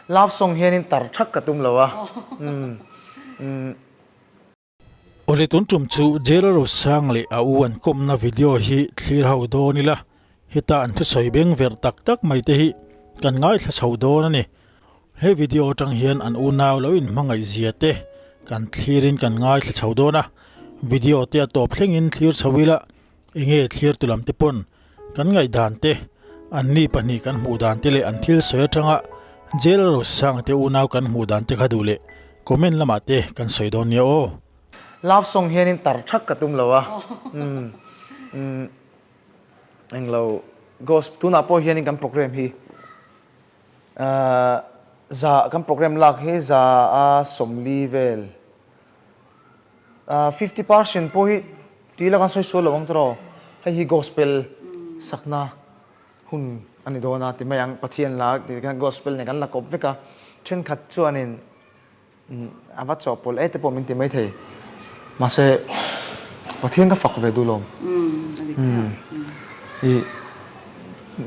love song hianin tar thak ka tum lawa ole tun tum chu jailer ro sang le a uan kom na video hi thlir ho do ni la hita an thu soi beng ver tak tak mai te hi kan ngai thla chho do na ni he video tang hian an u naw lo in mangai zia te kan thlirin kan ngai thla chho do na video te top thleng in thlir chhawila enge thlir tulam te pon kan ngai dan te an ni pani kan mu dan te le an thil soi atanga jailer ro sang te u naw kan mu dan te khadu le comment lama te kan soi don ni o love song hianin tar thak ka tum lawa englo gospel tuna po hianin kan program hi za kan program lak hi za a somli vel 50% po hi tila kan soi so lawang tro hay hi gospel sakna hun ani do na ti mayang pathian lak ti kan gospel ne kan la kop veka then khat chuanin awa chopol ete po min ti mai thei mase pathian ka fak ve du lom i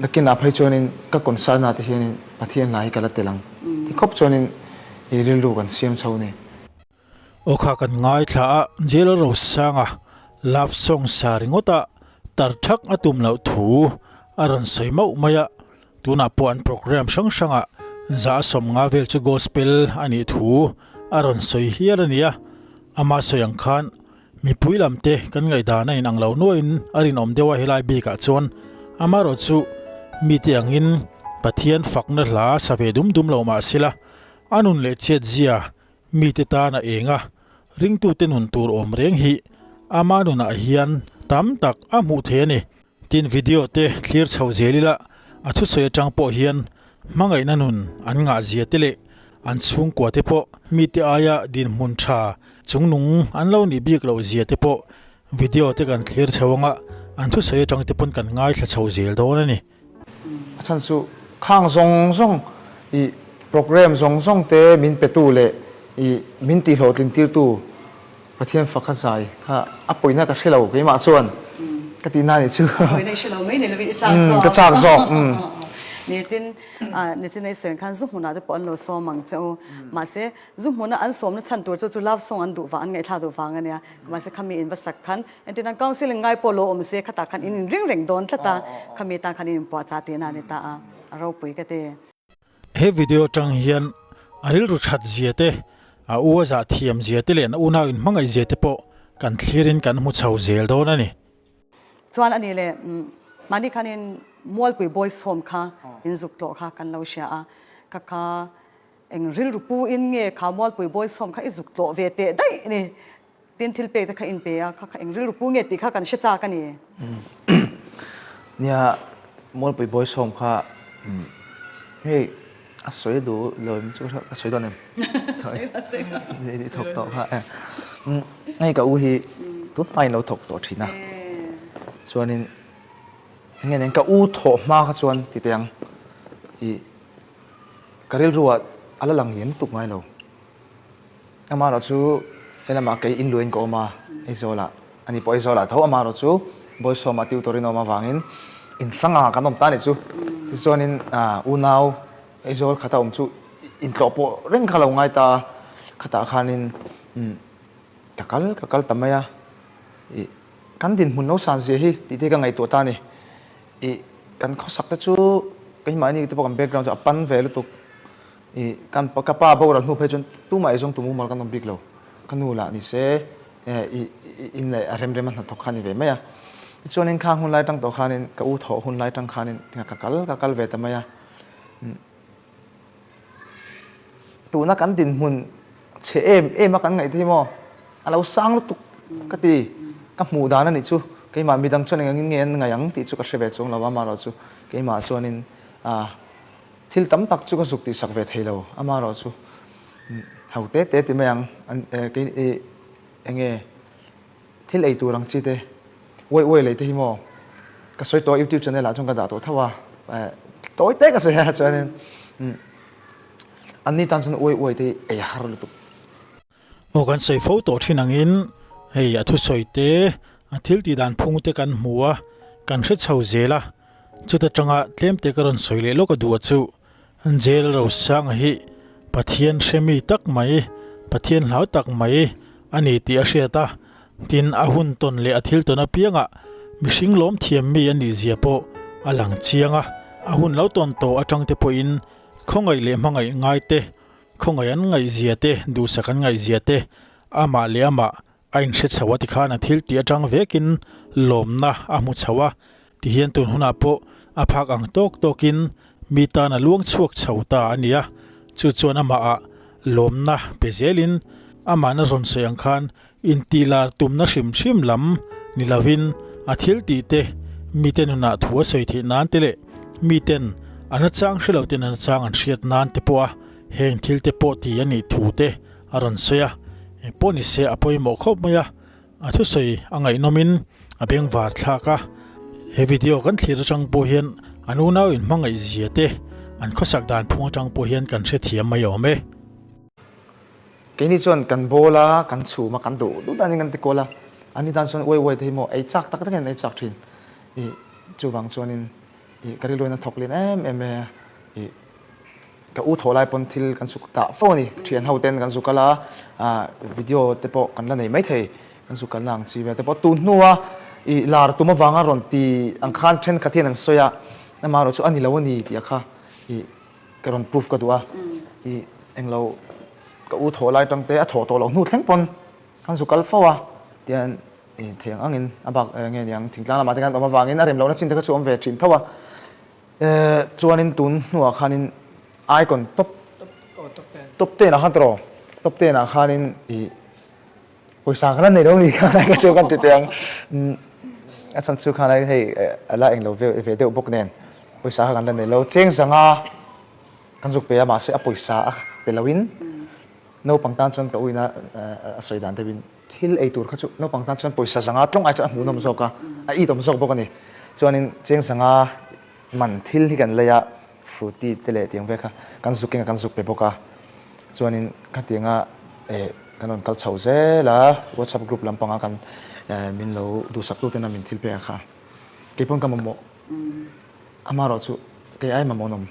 nakin a phai chuanin ka konsa na ti hianin pathian lai kala telang ti khop chuanin i ril ru kan siam chho ne o kha kan ngai thla a jailer ro sanga love song saringota tar thak atum lo thu aran soimau maya tuna puan program sang sanga za som nga vel chu gospel ani thu aron soi hiarania ama soyang khan mi puilamte kan ngai dana in anglo no in arin om dewa helai bi ka chon ama ro chu mi te angin pathian fakna hla save dum lo ma sila anun le chet zia mi te ta na enga ring tu ten hun tur om reng hi ama nu na hian tam tak a mu the ni tin video te clear chho zelila athu soya tang po hian mangai nanun an nga zia tele an chung ko te po mi te aya din mun tha chungnung an lo ni bik lo zia te po video te kan clear chawanga an thu soya tang te pon kan ngai thla chho zel do na ni achan chu khang zong i program zong te min petu le i min ti hlotlin tir tu pathian fakha zai kha apoina ka thelo ke ma chuan ka ti na ni chu poina shelo mai ne lewi chang so ka chak zo ni tin ni chen nei sen khan zu huna de pon lo so mang chau ma se zu huna an som na chan tur chu love song an du wa an ngai thla du wa ngania ma se khami in basak khan entin an council ngai polo om se khata khan in ring don thata khami ta khan in po cha te na ni ta a ro pui ka te he video tang hian aril ru that zia te a uwa za thiam zia te len una in mangai zia te po kan thlirin kan mu chho zel do na ni chuan ani le mani khan in mol pui boys home kha in zuk to kha kan lo sha a ka kha eng ril rupu in nge kha mol pui boys home kha izuk to ve te dai ni tin thil pe ta kha in pe a kha eng ril rupu nge ti kha kan sha cha ka ni nia mol pui boys home kha hey asoi du lo chu ka soi do nem thoi ni thok to kha ai ka u hi tu mai lo thok to thina chuanin ngen ka u tho ma kha chuan ti teng i karil ruwa ala lang yem tuk ngai lo ama ro chu helama ke in luin ko ma izola ani po izola tho ama ro chu boy so ma tiu torino ma wangin in sanga kanom ta ni chu chuanin u naw izol khata chu in tlo po reng khalo ngai ta khata khanin kakal tamaya i kan din mun no san je hi ti te ka ngai to ta ni i kan khosak ta chu kai mai ni te po kan background chu apan ve lu tu i kan ka pa bo ran hu phe chun tu mai jong tu mu mal kan nom bik lo kanu la ni se in le a rem man thok khani ve maya chuanin khang hun lai tang to khanin ka u tho hun lai tang khanin tinga kakal ve tamaya tu na kan din mun che em kan ngai thei mo alo sang lu tu ka ti ka mu da na ni chu cái mà mi đang cho nên nghe ngày yang thì chú cái sẽ về chung là mà rồi chú cái mà cho nên thil tấm tắc chú cái dục thì sắc về thấy lâu mà rồi chú hậu tết thì mấy yang cái nghe thil ấy tu rằng chi thế quay lại thì mo cái soi to YouTube channel là trong cái đó tôi thao tối tết cái soi cho nên anh đi tan chân quay thì ấy har luôn một cái soi photo trên hàng in hay thu soi te thil ti dan phung te kan hmuwa kan hre chho zela chuta tanga tlem te karon soile lo ka du chu jel ro sang hi pathian shemi tak mai pathian hlau tak mai ani ti a hriata tin a hun ton le a thil ton a pianga mihring lom thiam mi ani zia po alang chianga a hun lo ton to atang te po in khongai le mangai ngai te khongai an ngai zia te du sakan ngai zia te ama le ama ain hre chawa ti khan a thil ti atang vekin lomna a mu chawa ti hian tun huna po a phak ang tok tokin mi ta na luang chuak chhauta ania chu chuan ama a lomna pezelin ama na ron sayang khan intilar tumna hrim lam nilavin a thil ti te miten huna thua soi thi nan tele miten ana chang hrelo ten ana chang an hriat nan te po a heng thil te po ti ani thu te aron soya poni se apoi mo khop maya athu soi angai nomin abeng war thlaka he video kan thlir chang po hian anu nau in mangai ziate an khosak dan phung chang po hian kan se thiam mai ome cái này chọn cần bola cần chủ mà cần đủ đủ đàn cần tikola anh đi đàn chọn quay thì mo ấy chắc tất cả cái này chắc thìn chủ bằng chọn in cái lối nó thọc lên em cái u thổ lại pon thil cần suk ta phone ni thian hậu ten cần suk la video te po cần là này mấy thầy cần suk cần lang chi về te po tu nuwa lar tu ma wanga ron ti ang khan then khathian an soya na ma ro chu ani lo ni ti kha cái ron proof ka duwa anh lâu cái u thổ lại trong té thổ tổ lòng nút thèn pon kan su kal fawa tian thiang angin abak nge yang thingtlang lama tengan oma wangin arem lo na chin te ka chu om ve thin thawa chuanin tun nuwa khanin ai kon top te na khan tro top te na khanin poisa khan nei lo ni khan ka chu kan ti tiang a chan chu khan ai hei ala eng lo ve de bok nen poisa khan nei lo cheng sanga kan zuk pe ma se a poisa pe lawin no pangtan chon ka uina soi dan te bin thil ei tur khachu no pangtan chon poisa sanga tlong ai cha mu nom zoka a i tom zok bokani chuanin cheng sanga man thil hi kan leya fruity tele tiang ve kha kan zuking kan zuk pe boka chuanin khatinga kanon kal chho ze la WhatsApp group lampanga kan min lo du sak tu te na min thil pe kha ke pon ka mo amaro chu ke ai ma monom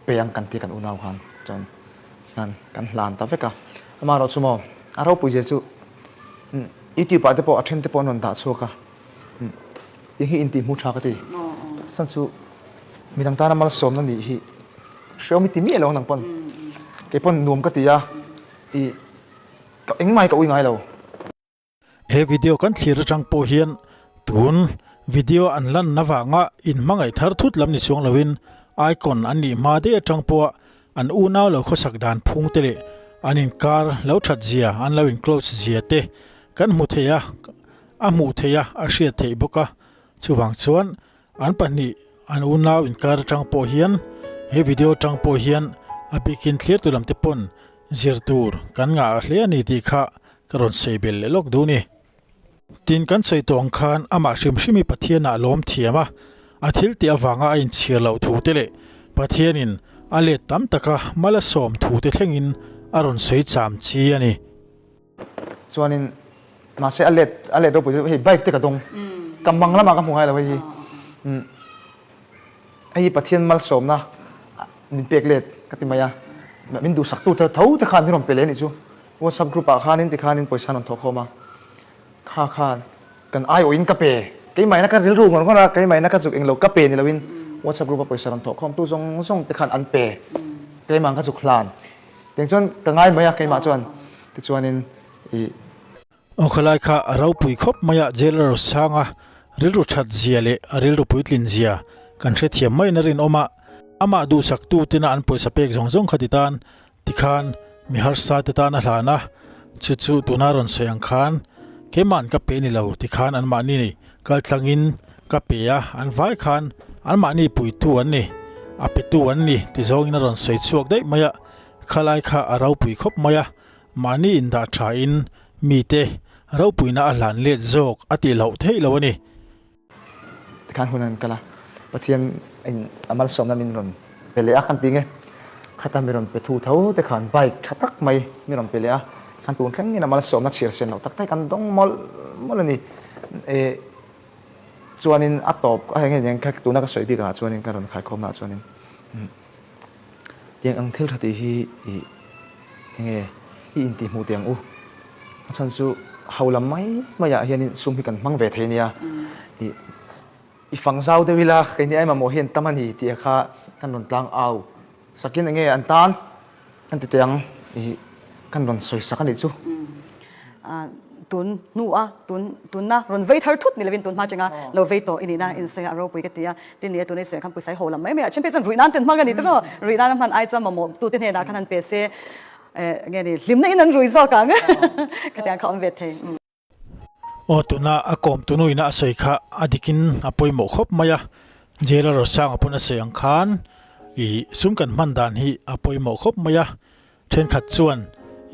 pe yang kan ti kan unaw khan chon kan hlan ta veka ama ro chumo aro puje chu youtube ate po athen te po non da chuka hi inti mu tha ka ti chan chu midang ta na mal som na ni hi show mi ti mi lo nang pon ke pon nuam ka ti ya ka eng mai ka ui ngai lo he video kan thlir chang po hian tun video an lan nawanga in mangai thar thut lam ni chung lawin icon ani ma de chang po an u naw lo khosak dan phung tele anin kar lo that zia an lo in close zia te kan mu theya a hriat thei boka chuwang chuan an pani an u naw in kar chang po hian he video chang po hian a bikin thlir tulam te pon zirtur kan nga hle ani ti kha karon seibel lok du ni tin kan sei tong khan ama hrimhrimi pathiana lom thiama athil ti awanga in chhir lo thu tele pathianin ale tam taka mala som thu te thlengin aron sei cham chi ani chuanin ma se alet ro pu hei bike te ka dong kamang lama ka hungai lo hi ai pathian mal som na min pek let katimaya min du sak tu thau te khan hirom pele ni chu WhatsApp group a khanin ti khanin poisa non thokoma khan kan ai o in ka pe cái máy nó cái rìu rùm nó ra cái máy nó cái dục anh lâu cấp pê này là win WhatsApp group bây giờ làm thọ không tu song để khăn ăn pê cái mang cái dục lan tiếng chọn cái ngay mấy cái mà chọn thì chọn nên ông khai kha rau pui khop maya jailer sanga rilu that ziale rilu puitlin zia kan the thiam mai na rin oma ama du sak tu tina an poisa pek zong khatitan tikhan mi har sa te tan hlana chu tunaron sayang khan keman ka pe ni lo tikhan an ma ni kal tlangin kapia an vai khan an ma ni pui tu an ni ape tu an ni ti zong in ron sei chuak dei maya khalai kha arau pui khop maya mani in da tha in mi te rau pui na hlan le jok ati lo thei lo ni kan hunan kala pathian in amal som na min ron pele a khan tinge khata mi ron pe thu thau te khan bike thatak mai mi ron pele a khan tu thleng in amal som na chir sen lo tak tai kan dong mol ani chuanin a top a heng yang kha tu na ka soi bi ga chuanin karon khai khom na chuanin tiếng ang thil thati hi nghe hi in ti mu tiếng u chan chu haulam mai ya hian sum hi kan mang ve the nia i phang zau de wila ke ni ai ma mo hian tamani ti kha kan ron tlang au sakin nge an tan an ti tiang kan ron soi sakani chu tun tun na ron vei thar thut ni levin tun ma chenga lo vei to ini na in se aro pui ka tia tin ne tu ne se kan pu sai holam mai chen pe chan ruinan tin mangani to ruinan man ai cham mo tu tin he na kan pe se nge ni lim na in an rui zo ka nga ka tiang khom ve the o tuna akom tunu ina sei kha adikin apoi mo khop maya jela ro sang apuna seang khan i sum kan man dan hi apoi mo khop maya then khat chuan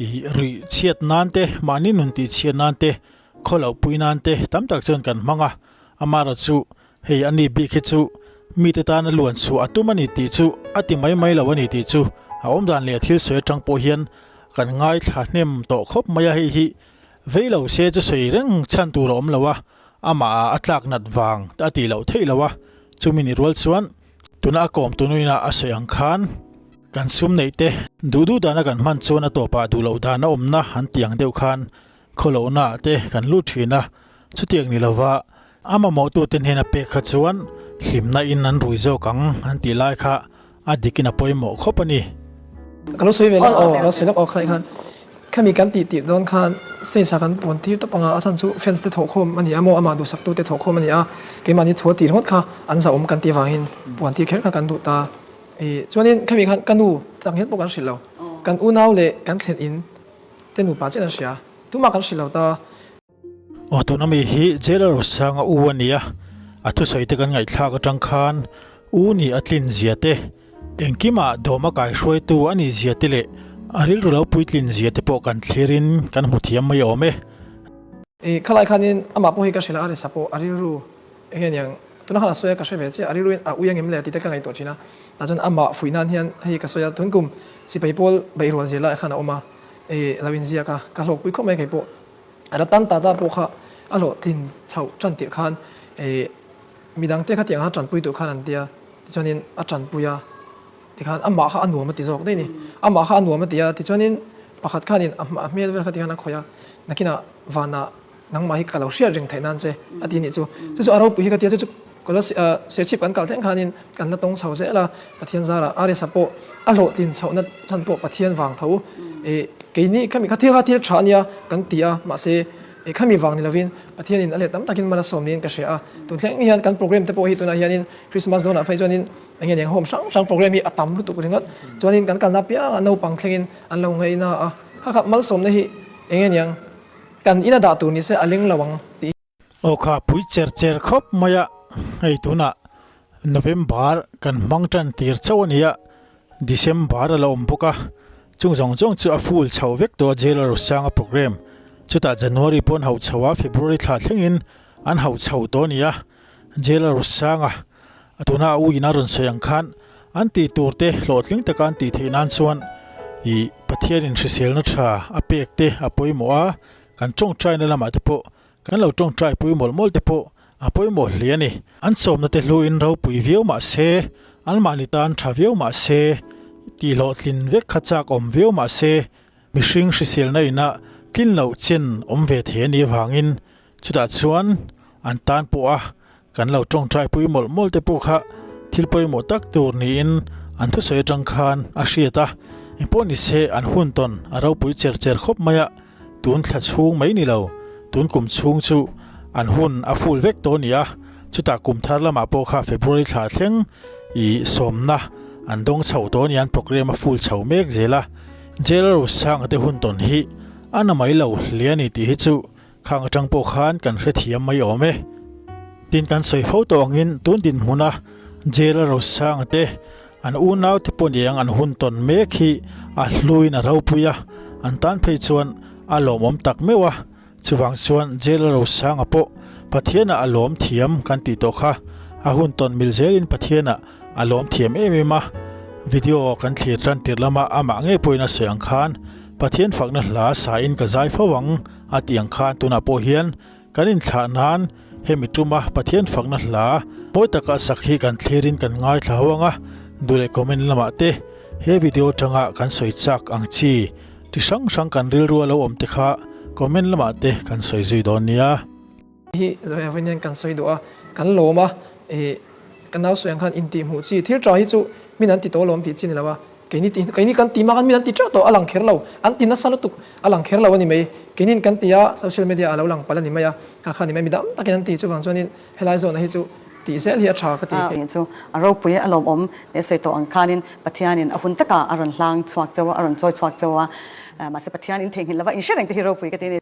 i ri chiat nan te mani nun ti chiat nan te kholo pui nan te tam tak chen kan manga amara chu hei ani bi khi chu mi te tan luan chu atumani ti chu ati mai lawani ti chu a om dan le thil se tang po hian kan ngai thla hnem to khop maya hi veilo se chu sei reng chan tu rom lawa ama atlak nat wang ta ti lo thei lawa chumini rol chuan tuna kom tunuina aseang khan kan sum nei te du dana kan man chona to pa du lo dana omna han tiang deu khan kholo na te kan lu thina chutiang ni lawa ama mo tu ten hena pe kha chuan hlimna in an ruizo kang han ti lai kha adikina poimo khopani kalau soi vela kalau selak ok khan kami kan ti don khan sei sa kan pon ti to panga asan chu fence te thokhom ani amo ama du sak tu te thokhom ani a ke mani tho ti rot kha an sa om kan ti wangin pon ti kher kha kan du ta chuanin kami khan kan du tang het bokan silo kan u naw le kan thlen in te nu pa chen sia tu ma kan silo ta o to nami hi jela ro sanga u ania athu sei te kan ngai thla ka tang khan u ni atlin ziate engkima doma kai hroi tu ani ziate le aril ro puitlin ziate po kan thlerin kan hmuthiam mai ome khalai khanin ama po hi ka sila are sapo ari ru engen yang tuna hala soya ka se ve che ari ru a uyang em le ti te ka ngai to china ajon ama fuinan hian hei ka soya tun kum si paipol bai ro zela khana oma lawin zia ka lok pui kho mai kai po ara tan ta po kha alo tin chau chan tir khan midang te kha tiang ha chan pui tu khan an tia chonin a chan puya ti khan amma kha anu ma ti jok dei ni amma kha anu ma tia ti chonin pakhat khanin amma mel ve kha ti khan khoya nakina wana nang mai ka lo share ring thainan che ati ni chu aro pu hi ka tia chu kola se chip an kal theng khanin kan na tong chho se la pathian zara are sapo alo tin chho na chan po pathian wang tho ke ni kami khathia thania kan tia ma se khami wang ni lovin pathian in ale tam takin mala somnin ka shea tu thleng hian kan program te po hi tuna hianin christmas dona phai jonin angen yang home sang program hi atam lu tu ringot jonin kan kan na pia no pang thlengin an lo ngai na kha mal som na hi angen yang kan ina da tu ni se aling lawang ti o kha pui cher khop maya ei tuna november kan mangtan tir chawnia december la ombuka chungjong chu a full chho vek to jela ro sanga program chuta january pon hau chawa february thla thlengin an hau chho to nia jela ro sanga atuna u ina ron sayang khan an ti turte hlotling takan ti theinan chuan i pathian in hrisel na tha apek te apoi mo a kan chong trai na lama te po kan lo chong trai pui mol te po apoi mo hliani an som na te hluin ro pui viau ma se an mani tan tha viau ma se ti lo tlin vek khachak om viau ma se mihring hrisel na ina tin lo chen om ve the ni wangin chuta chuan an tan po a kan lo chong trai pui mol te po kha thilpoi mo tak tur ni in an thu sei tang khan a hriata imponi se an hun ton aro pui cher khop maya tun thla chung mai ni lo tun kum chung chu an hun a full vek to nia chuta kum thar lama po kha february thla thleng i somna an dong chho to nian program a full chho mek zela jela ro sang te hun ton hi ana mai lo hliani ti hi chu khang tang po khan kan hre thiam mai ome tin kan sei photo angin tun din huna jela ro sang te an u naw te pon yang an hun ton mek hi a hluin a ro puya an tan phei chuan a lomom tak mewa chuwang chuan jela ro sang apo pathiana alom thiam kan ti to kha a hun ton milzelin pathiana alom thiam emema video kan thlir ran tirlama ama nge poina seang khan pathian fakna hla sa in ka zai fawang atiang khan tuna po hian kanin thla nan hemi tuma pathian fakna hla moi taka sakhi kan thlirin kan ngai thlawanga dule comment lama te he video tanga kan soi chak ang chi ti sang kan ril ru lo om te kha comment lama te kan soi zui don nia hi rồi à vinh kan soi do a kan lo ma kan nau suang khan in ti mu chi thil tra hi chu min an ti to lom ti chin lawa cái ni kan ti ma kan min an ti tra to alang kher lo an ti na sanu tu alang kher lo ani mai kenin kan tia social media alo lang pala ni mai a kha ni mai midam takin an ti chu wang chuanin helai zone hi chu ti sel hi a tha ka ti ke chu aro pui alom om ne sei to ang khanin pathianin ahun taka aron hlang chuak chawa aron choi chuak chawa ma se pathianin theng hin lawa in shereng te hero pui ka te ni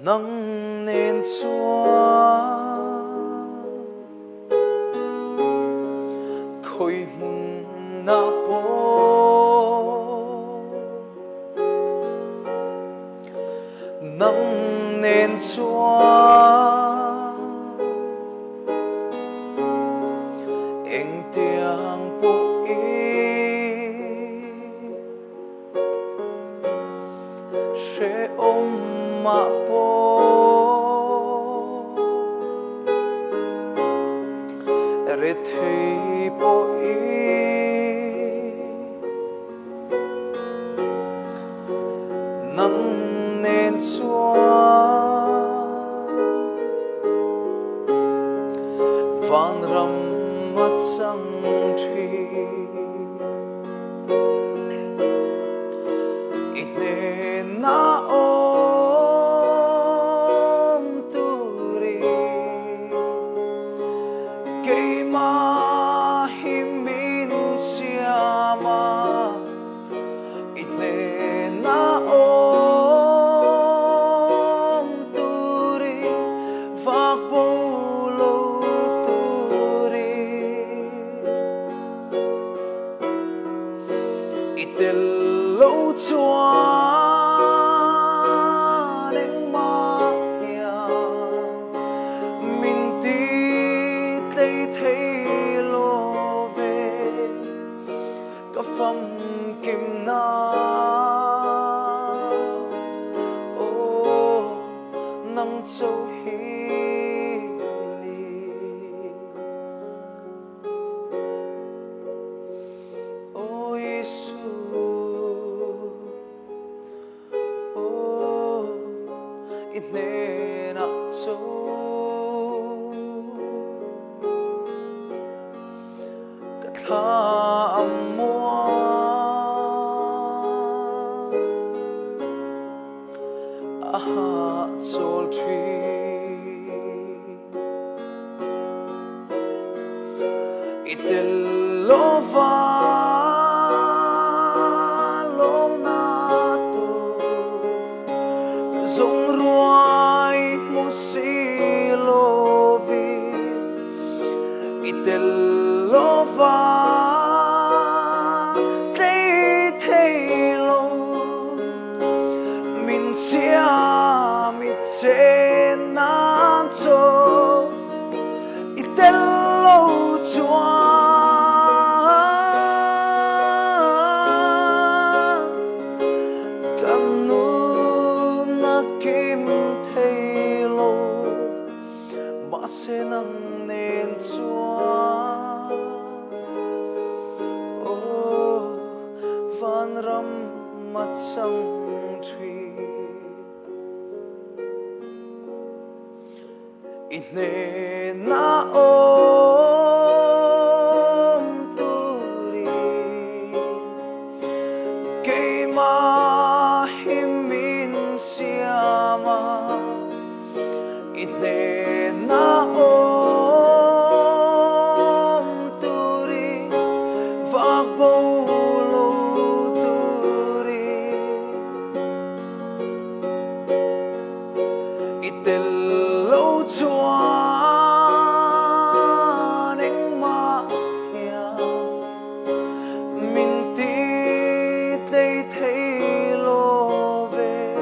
nắng nên xóa khôi mùng na po nắng nên xóa anh tiếng po sẽ ôm mà po re thei po nắng nên xóa van ram mắt trăng thủy ine na lâu cho anh mà mình đi thấy thấy lo về các phẩm kim na ô nắng châu hi ô Giêsu ine na cho katha amwa aha sol tree itelova rong ruai musilovi itelova te te lo min sia mi te na cho itelo chua sẽ nắng nên xóa ô van ram mắt trăng thủy ine na ôm turi cây ma himin siama ine na ôm turi vác bầu lô turi itel lâu choa neng ma ya min ti tây thấy lo về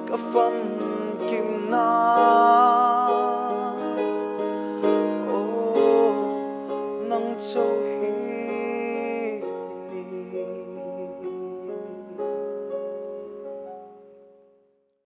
cả phẩm kim na so